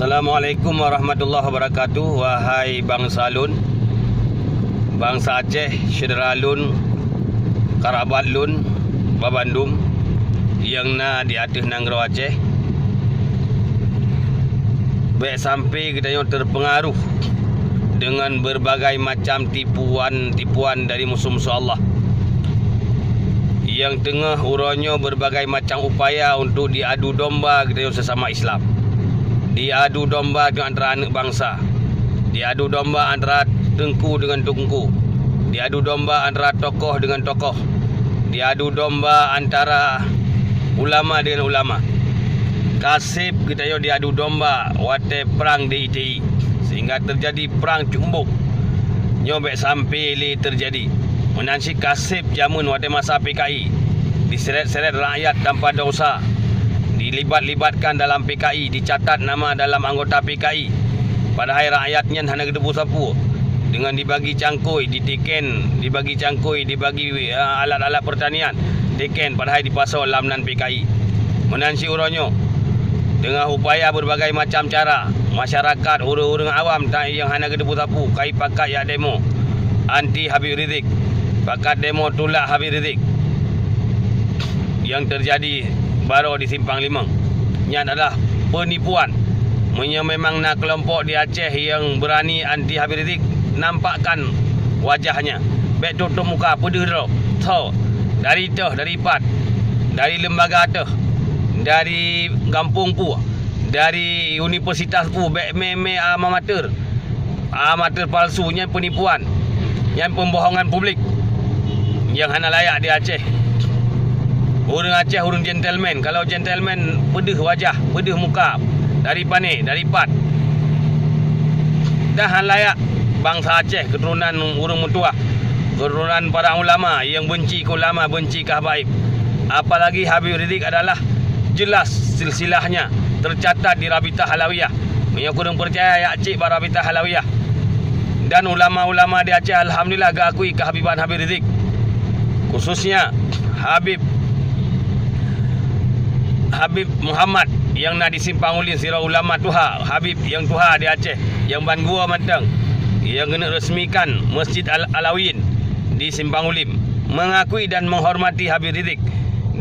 Assalamualaikum warahmatullahi wabarakatuh. Wahai bangsa Lun, bangsa Aceh, saudara Lun, kerabat Lun, Babandum yang na di atas Nanggro Aceh. Baik sampai kita yang terpengaruh dengan berbagai macam tipuan dari musuh-musuh Allah yang tengah uranya berbagai macam upaya untuk diadu domba kita yang sesama Islam. Diadu domba dengan antara anak bangsa, diadu domba antara tengku dengan tengku, diadu domba antara tokoh dengan tokoh, diadu domba antara ulama dengan ulama. Kasib kita yo diadu domba wate perang di ITI sehingga terjadi perang cumbuk. Nyobek sampai li terjadi menansi kasib jamun wate masa PKI, diseret-seret rakyat tanpa dosa, dilibat-libatkan dalam PKI, dicatat nama dalam anggota PKI. Padahal rakyatnya hanya gedebu sapu dengan dibagi cangkui, ditiken, dibagi cangkui, dibagi alat-alat pertanian, tiken padahal dipasau lamnan PKI. Menansi uronyo dengan upaya berbagai macam cara masyarakat orang-orang awam yang hanya gedebu sapu kai pakat ya demo anti Habib Ridzik, pakat demo tolak Habib Ridzik. Yang terjadi baru di Simpang Limang ini adalah penipuan. Memang nak kelompok di Aceh yang berani anti Habib Ridzik nampakkan wajahnya, baik tutup muka pedih tahu dari teh, dari pat, dari lembaga teh, dari kampung pu, dari universitas pu, baik meme amatir palsunya penipuan, yang pembohongan publik yang hanya layak di Aceh. Orang Aceh orang gentleman. Kalau gentleman pedih wajah, pedih muka, dari pane, dari pat. Dah layak bangsa Aceh, keturunan orang mutua, keturunan para ulama yang benci ke ulama, benci ke habaib. Apalagi Habib Ridzik adalah jelas silsilahnya tercatat di Rabitah Alawiyah. Yang kurang percaya ya cik para Rabitah Alawiyah. Dan ulama-ulama di Aceh alhamdulillah gakui kehabiban Habib Ridzik. Khususnya Habib Muhammad yang nak disimpang ulin sirah ulama Tuha, Habib yang Tuha di Aceh, yang Ban Gua Mantang, yang kena resmikan Masjid Alawin di Simpang Ulim, mengakui dan menghormati Habib Ridzik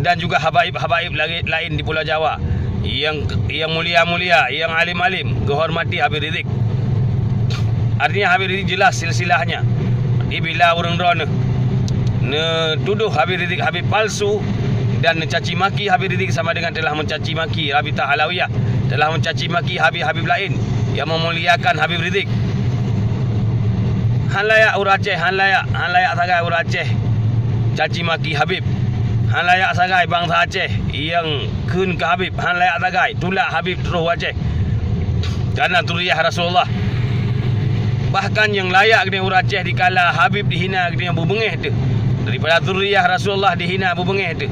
dan juga habaib-habaib lain di Pulau Jawa yang mulia-mulia, yang alim-alim menghormati Habib Ridzik. Artinya Habib Ridzik jelas silsilahnya. Bila orang drone tuduh Habib Ridzik Habib palsu dan mencaci maki Habib Ridzik sama dengan telah mencaci maki Rabitah Alawiyah, telah mencaci maki Habib-Habib lain yang memuliakan Habib Ridzik. Han layak orang Aceh, han layak sagai orang Aceh caci maki Habib. Han layak sagai bangsa Aceh yang kun ke Habib, han layak sagai tolak Habib terus Aceh. Karena zuriyah Rasulullah. Bahkan yang layak kena orang Aceh dikala Habib dihina kena berbengeh tu, daripada zuriyah Rasulullah dihina berbengeh tu.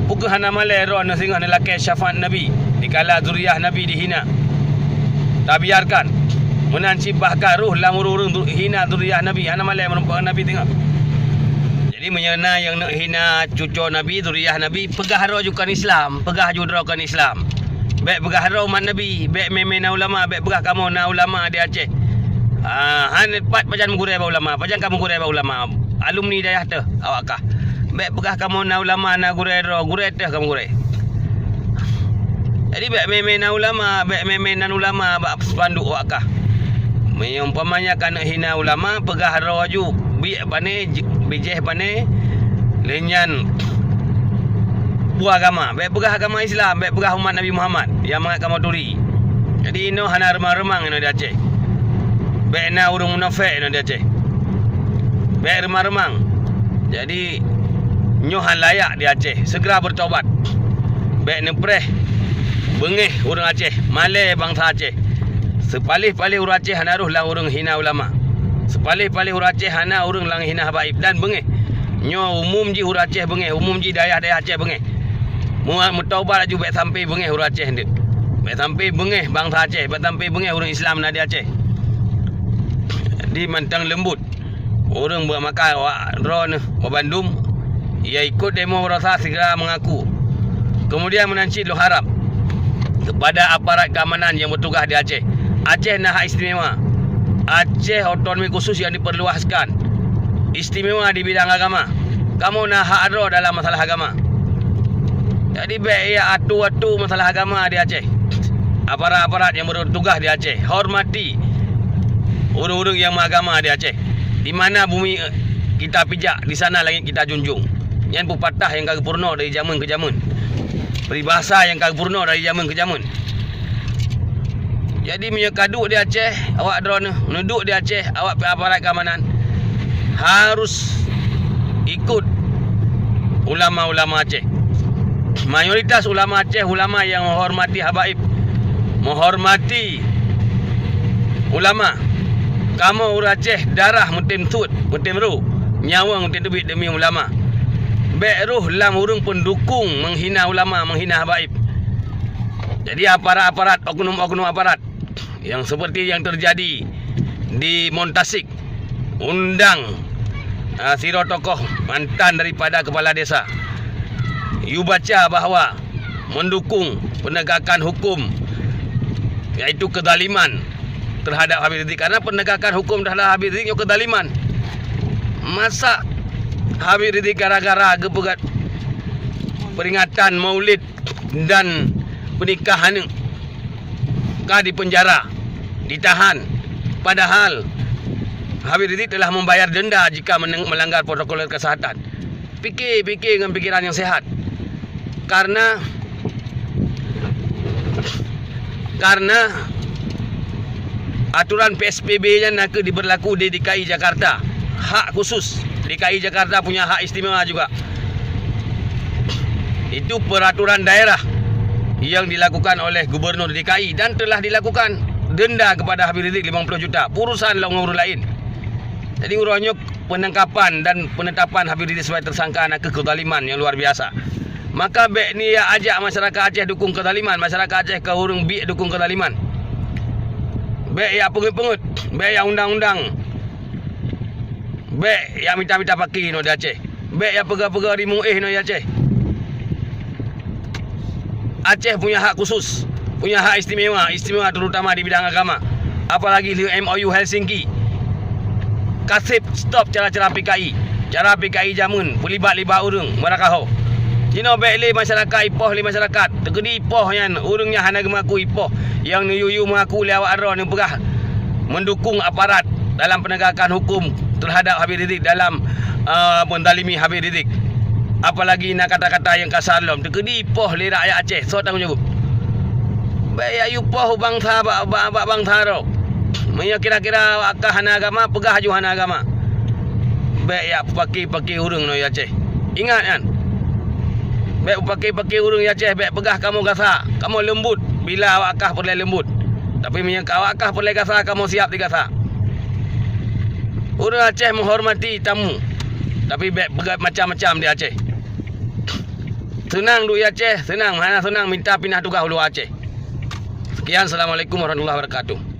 Bukan hanya malai roh na singgah nelakai syafaat Nabi dikala zuriyah Nabi dihina. Tak biarkan menanci bahkan ruh lamur-urung hina zuriyah Nabi, hanya malai merupakan Nabi tengok. Jadi menyena yang nak hina cucu Nabi, zuriyah Nabi, pegah roh juga Islam, pegah judrakan Islam. Baik pegah roh umat Nabi, baik memena ulama, baik pegah kamu na ulama di Aceh. Han pat pajan menggurai ba ulama, pajan kamu gurai ba ulama. Alumni dayah tu awakkah. Baik pegah kamu na ulama na gurai teh kamu gurai. Jadi baik meme na ulama, baik meme nan ulama bak spanduk wakkah. Umpamanya kan hina ulama pegah roju bi bane bijeh bane lenyan buah agama, baik pegah agama Islam, baik pegah umat Nabi Muhammad yang mengat kamu duri. Jadi ino hana remang-remang ino di Aceh. Baik na urung munafik ino di Aceh. Baik remang-remang. Jadi nyohan layak di Aceh segera bertaubat. Baik nepreh bengeh orang Aceh, malai bangsa Aceh. Sepalih-palih orang Aceh hana ruh lang urang hina ulama. Sepalih-palih orang Aceh hana urang lang hina habaib dan bengeh. Nyo umum ji orang Aceh bengeh, umum ji dayah-dayah Aceh bengeh. Mu taubat aju baik sampai bengeh orang Aceh ndik. Baik sampai bengeh bangsa Aceh, baik sampai bengeh orang Islam na di Aceh. Di Mantang Lembut. Orang buat makan ron Babandum, ia ikut demo berasa segera mengaku. Kemudian menanci Lu Haram. kepada aparat keamanan yang bertugas di Aceh. Aceh nak hak istimewa. Aceh otonomi khusus yang diperluaskan. Istimewa di bidang agama. Kamu nak hak adro dalam masalah agama. Jadi baik ya atu-atu masalah agama di Aceh. Aparat-aparat yang bertugas di Aceh, hormati urang-urang yang beragama di Aceh. Di mana bumi kita pijak, di sana langit kita junjung. Yang pepatah yang kagak purno dari zaman ke zaman. Peribahasa yang kagak purno dari zaman ke zaman. Jadi menyekaduk di Aceh, awak drone menuduk di Aceh, awak aparat keamanan harus ikut ulama-ulama Aceh. Mayoritas ulama Aceh, ulama yang menghormati habaib, menghormati ulama. Kamu orang Aceh darah mutim tut, mutim ruh, nyawa mutim tubik demi ulama. Baik ruh lam urung pendukung menghina ulama, menghina habaib. Jadi aparat-aparat, oknum-oknum aparat yang seperti yang terjadi di Montasik, undang siro tokoh mantan daripada kepala desa. You baca bahawa mendukung penegakan hukum, iaitu kezaliman terhadap Habib Ridzik. Karena penegakan hukum terhadap Habib Ridzik itu kezaliman. Masa Habib Ridzik gara-gara gepegat peringatan maulid dan pernikahan kah di penjara, ditahan, padahal Habib Ridzik telah membayar denda jika melanggar protokol kesehatan. Fikir dengan fikiran yang sehat. Karena aturan PSBB-nya nak diberlaku di DKI Jakarta. Hak khusus. DKI Jakarta punya hak istimewa juga. Itu peraturan daerah yang dilakukan oleh Gubernur DKI dan telah dilakukan denda kepada Habib Ridzik 50 juta. Urusan orang lain. Jadi urusnya penangkapan dan penetapan Habib Ridzik sebagai tersangka nak kezaliman yang luar biasa. Maka baik ni ya ajak masyarakat Aceh dukung kezaliman, masyarakat Aceh ke hurung bi dukung kezaliman. Baik ya pengut-pengut, baik ya undang-undang. Baik ya minta-minta pakai no di Aceh. Baik ya pega-pega di Muih no di Aceh. Aceh punya hak khusus, punya hak istimewa terutama di bidang agama. Apalagi di MOU Helsinki. Kasip stop cara-cara PKI. Cara PKI jamun, pelibat-libat urang, marakaho. Jino baik li masyarakat ipoh li masyarakat. Tegedi ipoh yang urungnya hana gemaku ipoh. Yang ni yuyu mengaku li awak arah ni pegah mendukung aparat dalam penegakan hukum terhadap Habib Ridzik dalam mendalimi Habib Ridzik. Apalagi nak kata-kata yang kasar lom. Tegedi ipoh li rakyat Aceh. So tanggungjawab. Baik ayu poh bangsa bangsa ro. Maya kira-kira akah hana agama pegah ju hana agama. Baik ya pakai urung no Aceh. Ingat kan? Baik pakai urung Aceh, baik pegah kamu gasa, kamu lembut bila awak kah perlu lembut. Tapi menyangka awak kah perlu gasa, kamu siap digasa. Urung Aceh menghormati tamu. Tapi baik pegat macam-macam di Aceh. Senang di Aceh, senang, mana senang minta pindah tugas luar Aceh. Sekian, Assalamualaikum warahmatullahi wabarakatuh.